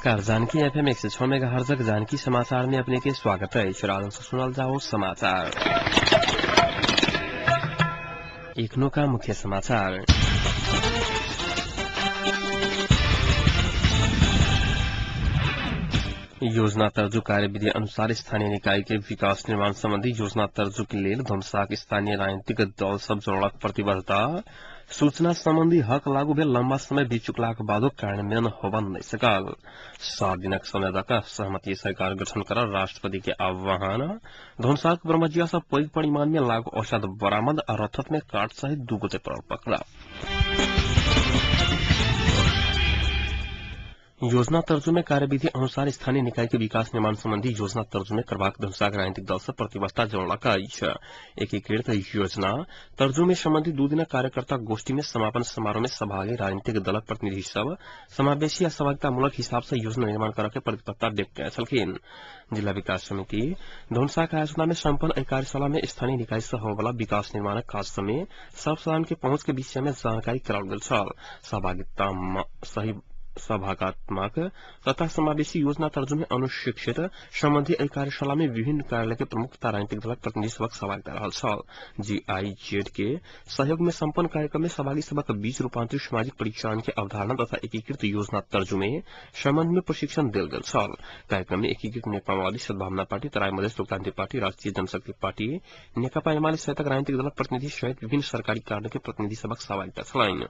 नमस्कार। Janaki FM 106 megahertz Janaki समाचार में अपने के स्वागत है। राजन से सुनल जाओ समाचार। इग्नू का मुख्य समाचार। योजना तर्जु कार्यविधि अनुसार स्थानीय निकाय के विकास निर्माण संबंधी योजना तर्जु के लेल धनुषाक स्थानीय राजनीतिक दल सब जोड़क प्रतिबद्धता सूचना संबंधी हक लागू भेल लंबा समय बीत चुकलाक बादो कार्यान्वयन होबन नहीं सकल। 7 दिनक समय तक सहमति सरकार गठन कर राष्ट्रपति के आह्वान। धनुषाक ब्रह्मजिया से पैघ परिमाण में लागू औषध बरामद और रथत में काट सहित 2 गोटे पकड़ा। योजना तर्जु में कार्यविधि अनुसार स्थानीय निकाय के विकास निर्माण संबंधी योजना तर्जु में करबाक धनुषाक राजनीतिक दल से प्रतिबद्धता जोड़लक। एकीकृत योजना तर्जु में संबंधी 2 दिनक कार्यकर्ता गोष्ठी में समापन समारोह में सहभागी राजनीतिक दलक प्रतिनिधि सब समावेशी आ सहभागितामूलक हिसाब से योजना निर्माण करे के प्रतिबद्धता व्यक्त कयने छलखिन। जिला विकास समिति धनुषाक आयोजना में संपन्न कार्यशाला में स्थानीय निकाय से होबला विकास निर्माण काज समय सब साधन के पहुंच के विषय में जानकारी कराओल गेल छल। सहभागात्मक तथा समावेशी योजना तर्जु में अनुशिक्षित संबंधी कार्यशाला में विभिन्न कार्यालय के प्रमुख तथा राजनीतिक दलक प्रतिनिधि सबक सहभागिता रहल छल। GIZ के सहयोग में संपन्न कार्यक्रम में सहभागी सबक बीच रूपांतरित सामाजिक परिचालन के अवधारणा तथा एकीकृत योजना तर्जु में संबंध में प्रशिक्षण देल गेल छल। कार्यक्रम में एकीकृत नेकपावादी सद्भावना पार्टी, तराई मधेश लोकतांत्रिक पार्टी, राष्ट्रीय जनशक्ति पार्टी, नेकपा एमाले सहित राजनीतिक दलक प्रतिनिधि सहित विभिन्न सरकारी कार्यालय के प्रतिनिधि सबक सहभागिता छलैन।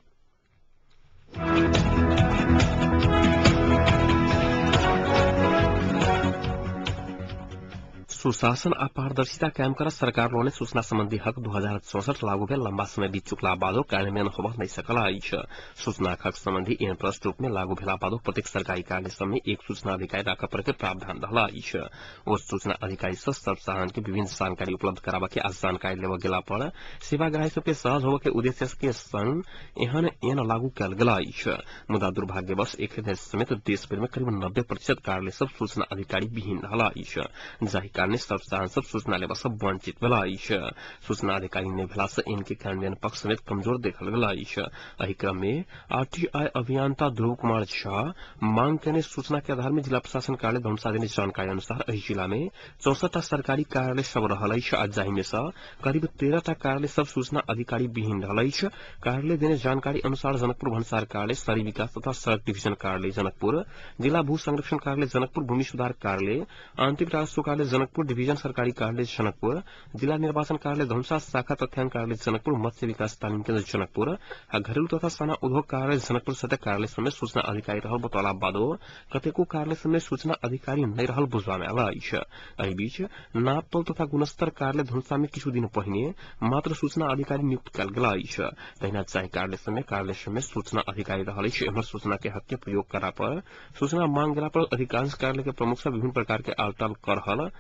सुशासन आ पारदर्शिता कायम कर सरकार लोने सूचना संबंधी हक 2064 लागू भेल लंबा समय बीत चुकला बादो कार्यान्वयन होबा नहीं सकल अछि। सूचना हक संबंधी इंप्रस्ट रूप में लागू भेला बादो प्रत्येक सरकारी कार्यालय सब में एक सूचना अधिकारी राख पर के प्रावधान रहला अछि। ओ सूचना अधिकारी से सर्वसाधारण के विभिन्न जानकारी उपलब्ध कराबा के आ जानकारी लेवा गेला पर सेवाग्राही सबके सहज होबा के उद्देश्य के संग एहन लागू कयल गेल अछि। मुदा दुर्भाग्यवश एक देश समेत देश भर में करीब 90% कार्यालय सब सूचना अधिकारी विहीन रहला अछि। जाहि कारण सर्वसाधारण सब सूचना लेवा सब वंचित भेला अछि। सूचना अधिकारी नहीं भेला से इनके कार्यान्वयन पक्ष समेत कमजोर देखल गेल अछि। एहि क्रम में RTI अभियंता ध्रुव कुमार झा मांग केने सूचना के आधार में जिला प्रशासन कार्यालय धनुषा देने जानकारी अनुसार एहि जिला में 64 सरकारी कार्यालय सब रहल अछि आ जाहि में से करीब 13 कार्यालय सब सूचना अधिकारी विहीन रहल अछि। कार्यालय देने जानकारी अनुसार जनकपुर भन्सार कार्यालय, शहरी विकास तथा सड़क डिवीजन कार्यालय जनकपुर, जिला भू संरक्षण कार्यालय जनकपुर, भूमि सुधार कार्यालय, आंतरिक राजस्व कार्यालय जनकपुर, डिवीजन सरकारी कार्यालय जनकपुर, जिला निर्वाचन कार्यालय धनुषा, शाखा तथ्यांक कार्यालय जनकपुर, मत्स्य विकास तालीम केंद्र जनकपुर आ घरेलू तथा साना उद्योग कार्यालय जनकपुर सहित कार्यालय समेत सूचना अधिकारी रहल बतौला बादो कतेको कार्यालय समेत सूचना अधिकारी नहीं रहल बुझबा में आयल अछि। एहि बीच नापतोल तथा गुणस्तर कार्यालय धनुषा में किछु दिन पहिने मात्र सूचना अधिकारी नियुक्त कयल गेल अछि। तहिना चाहि कार्यालय समेत सूचना अधिकारी रहल अछि। एम्हर सूचना के हक के प्रयोग करा पर सूचना मांग गेला पर अधिकांश कार्यालय के प्रमुख सब विभिन्न प्रकार के आलटाल कर रहल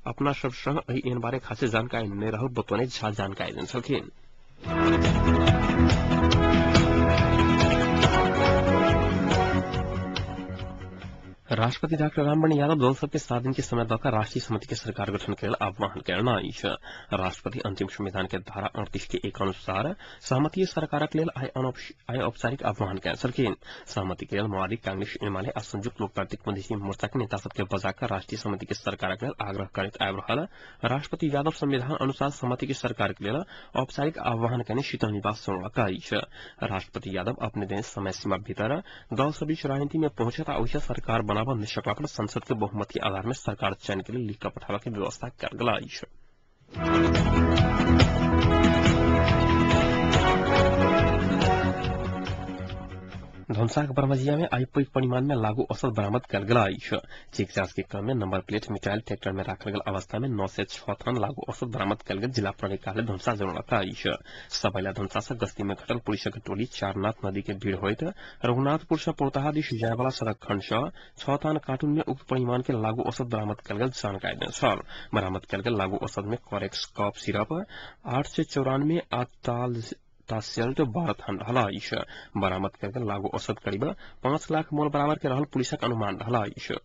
अपना सब संग एहि बारे खासे जानकारी नहीं रहल बतौने झा जानकारी देने छलखिन। राष्ट्रपति डॉक्टर रामबंटी यादव दल सबके 7 दिन के समय दौकर राष्ट्रीय समिति के सरकार गठन के आह्वान करना अछि। राष्ट्रपति अंतिम संविधान के धारा 38 के एक अनुसार सहमति सरकारक लेल आय औपचारिक आह्वान कयने छलखिन। सहमति के लेल माओवादी, कांग्रेस, एमाले आ संयुक्त लोकतांत्रिक मधेसी मोर्चा के नेता सबके बजाकर राष्ट्रीय समिति के सरकारक लेल आग्रह करैत आबि रहल राष्ट्रपति यादव संविधान अनुसार सहमति के सरकार के लेल औपचारिक आह्वान कयने शीतल निवास जोड़लक अछि। राष्ट्रपति यादव अपने दिन समय सीमा भीतर दल सब बीच राजनीति में पहुंचत आ ओहिसे सरकार बनाबऽ नहीं सकला पर संसद के बहुमती आधार में सरकार चयन के लिए लिख कर पठावा के व्यवस्था कयल गेल अछि। धनुषाक ब्रह्मजिया में आई पैघ परिमाण में लागू औषध बरामद कयल गेल अछि। चेक जांच के क्रम में नंबर प्लेट मिटायल ट्रैक्टर में राखल गेल अवस्था में 906 टन लागू औषध बरामद कयल गेल जिला प्रहरी कार्यालय धनुषा जनौलक अछि। सबैला धनुषा से गश्ती में घटल पुलिसक टोली चारनाथ नदी के भीड़ होइत रघुनाथपुर से पोरताहा दिस जाय वाला सड़क खंड से 6 टन कार्टून में उक्त परिमाण के लागू औषध बरामद कयल गेल जानकारी देल छल। बरामद कयल गेल लागू औषध में कॉरेक्स कफ सिरप 894 आ तासेल्ट 12 टन रहल अछि। बरामद कयल गेल लागू औषध करीब 5 लाख मोल बराबर के रहल पुलिसक अनुमान रहल अछि।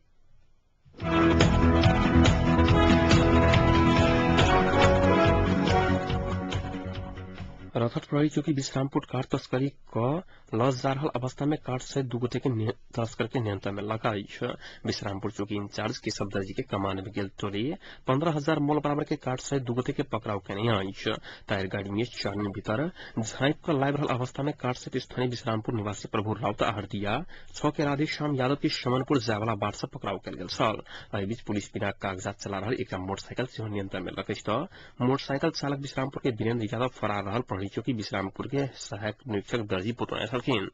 रथट प्रहरी चौकी विश्रामपुर कार्ड तस्करी क लस जा रहल अवस्था में कार्ड सहित 2 गोटे के तस्कर के नियंत्रण में लगाई है। विश्रामपुर चौकी इंचार्ज केशव दर्जी के कमान में गेल टोली 15,000 मोल बराबर के कार्ड सहित 2 गोटे के पकड़ाव करने आई है। टायर गाड़ी में 4 दिन भीतर झाँप कर लाइव रहल अवस्था में कार्ड सहित स्थानीय विश्रामपुर निवासी प्रभु राउत हरदिया 6 के राधेश्याम यादव के शमनपुर जाय वाला बाट से पकड़ाव कल गेल छल। एहि बीच पुलिस बिना कागजात चला रहल एक मोटरसाइकिल सेहो नियंत्रण में रखै त मोटरसाइकिल चालक विश्रामपुर के वीरेंद्र यादव फरार रहल प्रहरी चौकी विश्रामपुर के सहायक निरीक्षक दर्जी पुतौया छलखिन।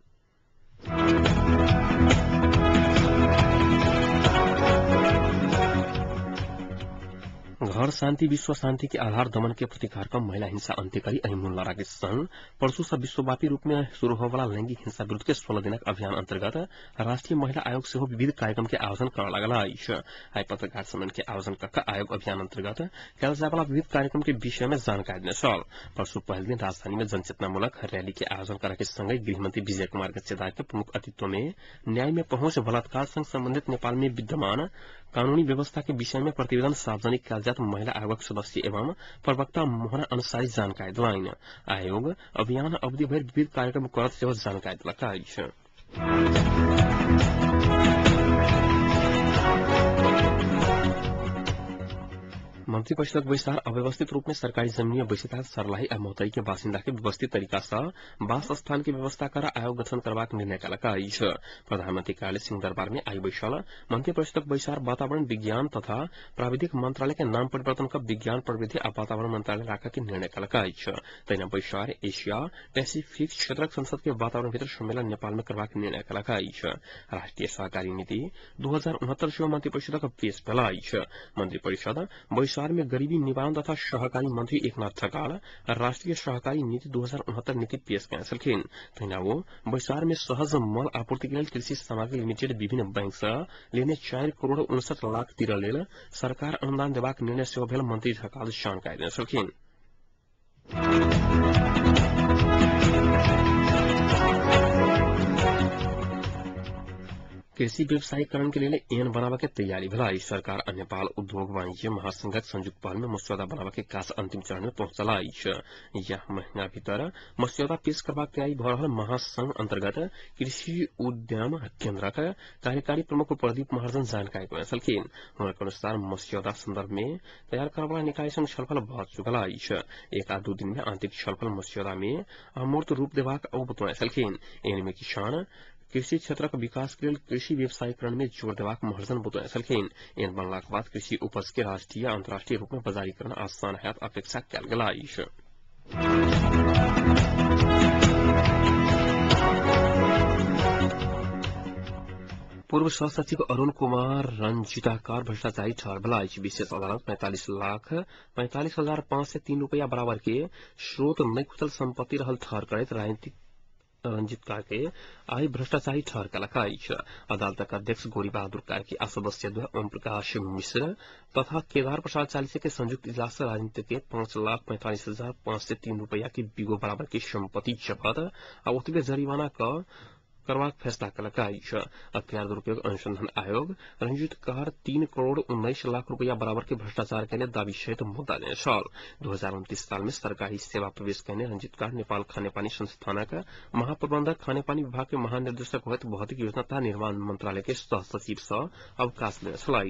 घर शांति विश्व शांति के आधार दमन के प्रति कार्यक्रम महिला हिंसा अंत्यकारी एहि मुल्लारा के संग परसू से विश्वव्यापी रूप में शुरू होने वाला लैंगिक हिंसा विरुद्ध के 16 दिनक अभियान अंतर्गत राष्ट्रीय महिला आयोग से विविध कार्यक्रम के आयोजन कर लगल है। पत्रकार सम्मेलन के आयोजन कर आयोग अभियान अंतर्गत कल जाय वाला विविध कार्यक्रम के विषय में जानकारी देने छल। परसू पहले दिन राजधानी में जनचेतनामूलक रैली के आयोजन करे के संगे गृहमंत्री विजय कुमार गच्छेदार के प्रमुख अतिथ्य में न्याय में पहुंच बलात्कार संग संबंधित नेपाल में विद्यमान कानूनी व्यवस्था के विषय में प्रतिवेदन सार्वजनिक कयल जात महिला आयोग सदस्य एवं प्रवक्ता मोहना अनुसारी जानकारी दिलाइन। आयोग अभियान अवधि भर विविध कार्यक्रम करत सेहो जानकारी दिलक। मंत्रिपरिषदक बैसार अव्यवस्थित रूप में सरकारी जमीन में बैसेदार सरलाही आ मोहतरी के बासिंदा के व्यवस्थित तरीका से वास स्थान की व्यवस्था कर आयोग गठन करबाक निर्णय कलक। प्रधानमंत्री कार्यालय सिंहदरबार में आई बैसल मंत्रिपरिषदक बैसार वातावरण विज्ञान तथा प्राविधिक मंत्रालय के नाम परिवर्तन कर विज्ञान प्रविधि आ वातावरण मंत्रालय राखे के निर्णय कलक। तैना बैसार एशिया पैसिफिक क्षेत्रक संसद के वातावरण भीतर सम्मेलन नेपाल में करबाक निर्णय कलक। राष्ट्रीय सहकारी नीति 2069 सेहो मंत्रिपरिषदक पेश भेल। मंत्रिपरिषद बैसार में गरीबी निवारण तथा सहकारी मंत्री एकनाथ ठकाल राष्ट्रीय सहकारी नीति 2069 नीति पेश कैंसिल। तहिना वो बैसार में सहज मल आपूर्ति के लिए कृषि सामग्री लिमिटेड विभिन्न बैंक से लेने 4 करोड़ 59 लाख तिर लेल सरकार अनुदान देबाक निर्णय सेहो भेल। मंत्री ठकाल जानकारी देने छलखिन। कृषि व्यवसायीकरण के लिए एन बनावा के तैयारी भेल। सरकार आ नेपाल उद्योग वाणिज्य महासंघक संयुक्त पहल में मस्यौदा बनावा के काज अंतिम चरण में पहुंचल। यह महीना भीतर मस्यौदा पेश करबाक तैयारी भ रहल महासंघ अंतर्गत कृषि उद्यम केन्द्रक कार्यकारी प्रमुख प्रदीप महाजन जानकारी देने छलखिन। हुनक अनुसार मस्यौदा संदर्भ में तैयार करवाला निकाय संग छलफल भ चुकल। 1 आ 2 दिन में आंतरिक छलफल मस्यौदा में अमूर्त रूप देबाक बतौने छलखिन। एन में किसान कृषि क्षेत्रक विकास के लिए कृषि व्यवसायीकरण में जोर देबाक महर्जन बतौने छलखिन। एन बनलाक बाद कृषि उपज के राष्ट्रीय आ अंतर्राष्ट्रीय रूप में बाजारीकरण आसान होयत अपेक्षा कयल गेल। पूर्व सहसचिव अरुण कुमार रंजीताकार भ्रष्टाचारी ठहर भेल। विशेष अदालत 45,45,503 रूपया बराबर के स्रोत नहीं खुजल संपत्ति रहल ठहर करैत राजनीतिक रंजीतकार के आई भ्रष्टाचारी ठहर कलक। अदालतक अध्यक्ष गौरी बहादुर कार्की आ सदस्य ओम प्रकाश मिश्र तथा केदार प्रसाद चालीसे के संयुक्त इजलास से राजनीति के 5,45,503 रूपया के बिगो बराबर की संपत्ति जब्त आ ओतबे जरिमाना करवाक फैसला कलक। हथियार दुरुपयोग अनुसंधान आयोग रंजीत कार 3 करोड़ 19 लाख रुपया बराबर के भ्रष्टाचार के दावी सहित मुद्दा देने छल। 2029 साल में सरकारी सेवा प्रवेश करने रंजीत कार नेपाल खानेपानी संस्थानक महाप्रबंधक खानेपानी विभाग के महानिर्देशक होत भौतिक योजना तथा निर्माण मंत्रालय के सह सचिव से अवकाश लेने छलाह।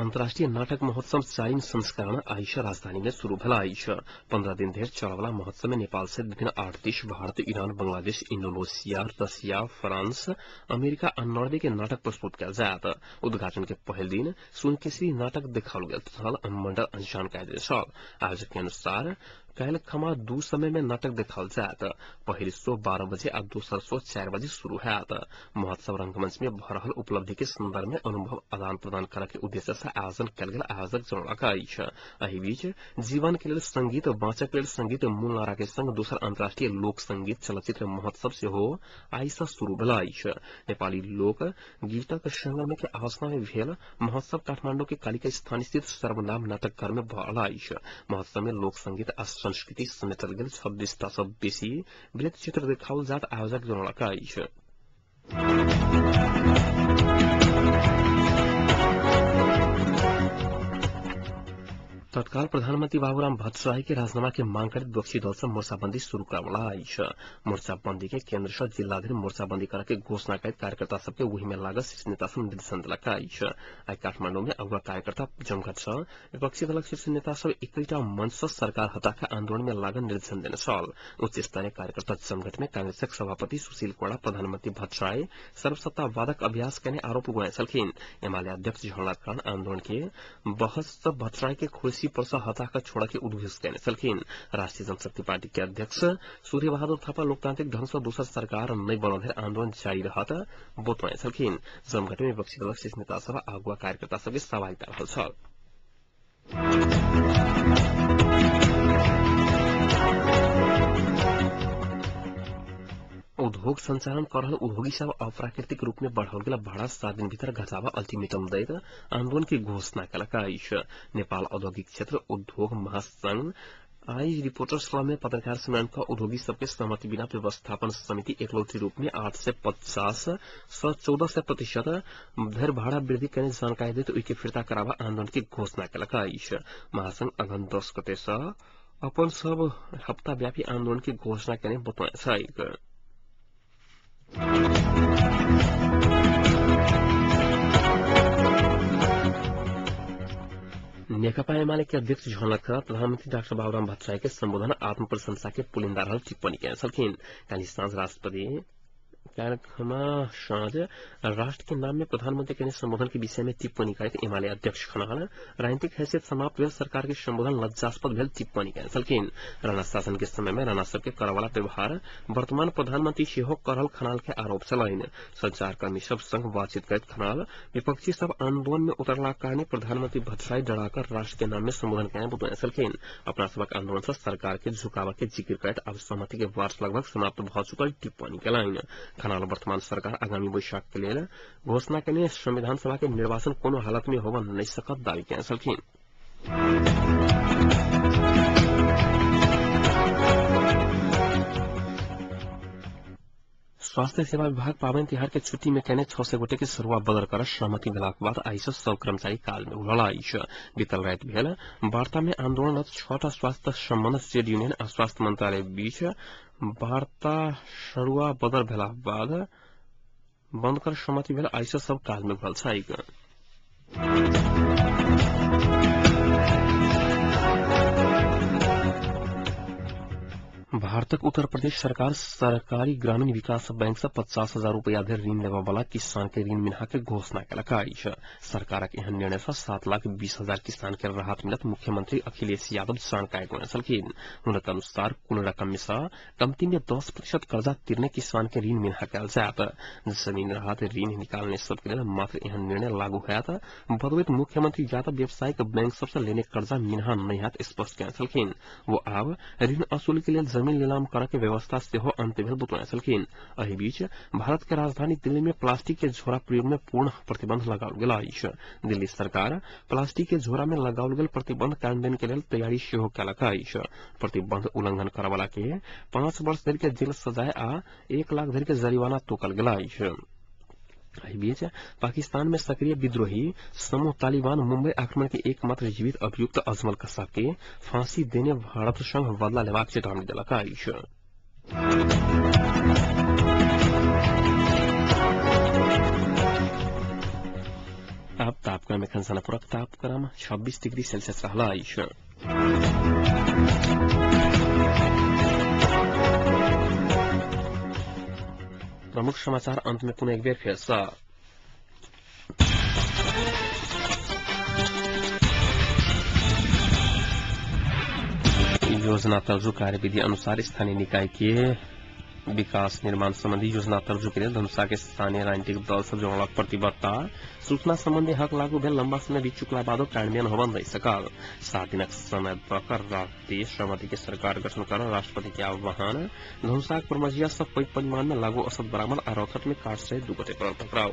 अंतर्राष्ट्रीय नाटक महोत्सव 4 संस्करण आइश राजधानी में शुरू भेल। 15 दिन धरि चलय वाला महोत्सव में नेपाल से विभिन्न 8 देश भारत, ईरान, बांग्लादेश, इंडोनेशिया, रसिया, फ्रांस, अमेरिका आ नॉर्वे के नाटक प्रस्तुत कयल जायत। उद्घाटन के पहल दिन सुनकेसरी नाटक देखाओल गेल छल। मंडल जानकारी देने छल। आयोजक के अनुसार कल खमा 2 समय में नाटक देखाओल जायत। पहिल शो 12 बजे आ दोसर शो 4 बजे शुरू होयत। महोत्सव रंगमंच में भ रहल उपलब्धि के संदर्भ में अनुभव आदान प्रदान करे के उद्देश्य से आयोजन कयल गेल आयोजक जनौलक। एहि बीच जीवन के लेल संगीत, बाँचक लेल संगीत मूल नारा के संग दोसर अंतर्राष्ट्रीय लोक संगीत चलचित्र महोत्सव सेहो आइ से शुरू भेल। नेपाली लोक गीतक संगम के आवासना में भेल महोत्सव काठमांडू के कालिका स्थान स्थित सर्वनाम नाटक घर में भल। महोत्सव में लोक संगीत आ संस्कृति समेटल गेल 26टा सँ बेसी वृत्त चित्र देखाओल जात आयोजक जनौलक। तत्काल प्रधानमंत्री बाबूराम भट्टराई के राजीनामा के मांग कर विपक्षी दल से मोर्चाबंदी शुरू करवला आई है। मोर्चाबंदी के केंद्र से जिलाधीन मोर्चाबंदी करके घोषणा कर कार्यकर्ता सबके वही में लागत शीर्ष नेता सब निर्देशन दिलक आई है। आज काठमांडू में अगुवा कार्यकर्ता जमघट से विपक्षी दलक शीर्ष नेता सब एकटा मंच से सरकार हटा के आंदोलन में लागत निर्देशन देने साल उच्च स्तरीय कार्यकर्ता जमघट में कांग्रेस सभापति सुशील कोड़ा प्रधानमंत्री भट्टराई सर्वसत्तावादक अभ्यास करने आरोप लगाए सलखिन। एमाले अध्यक्ष झलनाथ खान आंदोलन के बहस भट्टराई के खुर्सी पर से हटाकर छोड़ा के उद्घोष करने सलखिन। राष्ट्रीय जनशक्ति पार्टी के अध्यक्ष सूर्य बहादुर थापा लोकतांत्रिक ढंग से दूसर सरकार नहीं बनल आंदोलन जारी रहा बोतवाए सलखिन। जमघट में विपक्षी दल शीर्ष नेता सभा अगुवा कार्यकर्ता सबके सहभागिता रहल। उद्योग संचालन कर रहे उद्योगी सब अप्राकृतिक रूप में बढ़ाओल गेला भाड़ा 7 दिन भीतर घटावा अल्टीमेटम दैत आंदोलन की घोषणा कलक आई। नेपाल औद्योगिक क्षेत्र उद्योग महासंघ आई रिपोर्टर्स क्लब में पत्रकार सम्मेलन का उद्योगी सबके सहमति बिना व्यवस्थापन समिति एकलौटी रूप में 8 से 50 से 14% धर भाड़ा वृद्धि करने जानकारी देते उनके फिरता करावा आंदोलन की घोषणा कलक आई। महासंघ अगन 10 गते से अपन सब हफ्ता व्यापी आंदोलन की घोषणा करने बताए। नेकपा एमाले के अध्यक्ष झलनाथ खान प्रधानमंत्री डाक्टर बाबूराम भट्टराई के संबोधन आत्म प्रशंसा के पुलिंदा रहल टिप्पणी कयने छलखिन। काल्हि साँझ राष्ट्रपति कार्यक्रम साँझ राष्ट्र के नाम में प्रधानमंत्री के संबोधन के विषय में टिप्पणी करते एमाले अध्यक्ष खनाल राजनीतिक हैसियत समाप्त भेल सरकार के संबोधन लज्जास्पद भेल टिप्पणी कयने छलखिन। राणा शासन के समय में राणा सब के करवाला व्यवहार वर्तमान प्रधानमंत्री सेहो करल खनाल के आरोप चलन। संचारकर्मी सब संग बातचीत करते खनाल विपक्षी सब आंदोलन में उतरला कारणे प्रधानमंत्री भट्टराई डराकर राष्ट्र के नाम में संबोधन करने बताए छलखिन। अपना सबक आंदोलन से सरकार के झुकाव के जिक्र करते अब सहमति के वर्ष लगभग समाप्त भ चुकल टिप्पणी कयलनि। खनाल वर्तमान सरकार आगामी बैशाख के लिए घोषणा के लिए संविधान सभा के निर्वाचन कोनो हालत में होगा नहीं सकत दावी कयने छलखिन। स्वास्थ्य सेवा विभाग पावन तिहार के छुट्टी में कहने 600 गोटे के सरुआ बदल कर सहमति भेला के बाद आई से सब कर्मचारी काल में उड़ल आई। बीतल रात भेल वार्ता में आंदोलनरत 6टा स्वास्थ्य संबंध ट्रेड यूनियन आ स्वास्थ्य मंत्रालय बीच वार्ता सरुआ बदल भेला बाद बंद कर सहमति भेल आई से सब काल में उड़ल छाई। भारतक उत्तर प्रदेश सरकार सरकारी ग्रामीण विकास बैंक से 50,000 रुपया धरि ऋण लेवा वाला किसान के ऋण मिनहा के घोषणा कयलक अछि। सरकारक एहन निर्णय से 7,20,000 किसान के राहत मिलत मुख्यमंत्री अखिलेश यादव जानकारी देने छलखिन। हुनक अनुसार कुल रकम में से कमती में 10% कर्जा तिरने किसान के ऋण मिनहा कयल जायत। जमीन राहत ऋण निकालने सबके लिए मात्र एहन निर्णय लागू होयत। बदौलत मुख्यमंत्री यादव व्यावसायिक बैंक सबसे लेने कर्जा मिनहा नहीं होयत स्पष्ट कयने छलखिन। वो आब ऋण वसूली के लिए जमीन नीलाम करे के व्यवस्था सेहो अंत भेल बताए छलखिन। एहि बीच भारत के राजधानी दिल्ली में प्लास्टिक के झोरा प्रयोग में पूर्ण प्रतिबंध लगाओल गेल अछि। दिल्ली सरकार प्लास्टिक के झोरा में लगाओल गेल प्रतिबंध कार्यान्वयन के लेल तैयारी सेहो कयलक अछि। प्रतिबंध उल्लंघन करय वाला के 5 वर्ष धरि के जेल सजाए आ 1 लाख धरि के जरिमाना तोकल गेल अछि। एहि बीच पाकिस्तान में सक्रिय विद्रोही समूह तालिबान मुंबई आक्रमण के एकमात्र जीवित अभियुक्त अजमल कसाब के फांसी देने भारत संग बदला लेबाक चेतावनी देलक अछि। अब तापक्रम एखन सनपुरक तापक्रम 26 डिग्री सेल्सियस रहल अछि। प्रमुख समाचार अंत में पुनः एक बेर फिर से। योजना तर्जु कार्यविधि अनुसार स्थानीय निकाय के विकास निर्माण संबंधी योजना तर्जु के लिए धनुषा के स्थानीय राजनीतिक दल से जोड़लक प्रतिबद्धता। सूचना संबंधी हक लागू भेल लंबा समय बीत चुकला बादो कार्यान्वयन होबऽ नहीं सकल। 7 दिनक समय दकर राष्ट्रीय सहमति के सरकार गठन कर राष्ट्रपति के आह्वान। धनुषाक परमजिया सब पैघ परिमाण में लागू औसत बरामद आ रौथट में काट से 2 गोटे पर पकड़ाव।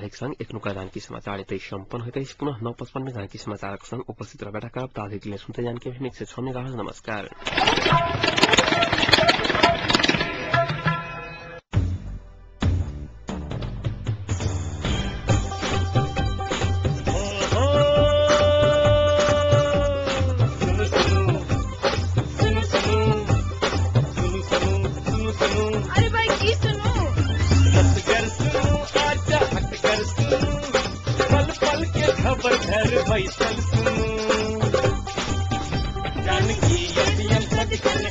एक संग एक नुका समाचार इतने संपन्न होते पुनः 9:55 में जानकी समाचार संग उपस्थित रह बैठा कर तारीख के लिए सुनते जानकी 106 मेगाहर्ट्ज। नमस्कार। पर घर बैसल सुनू जानकी अभियन सदकन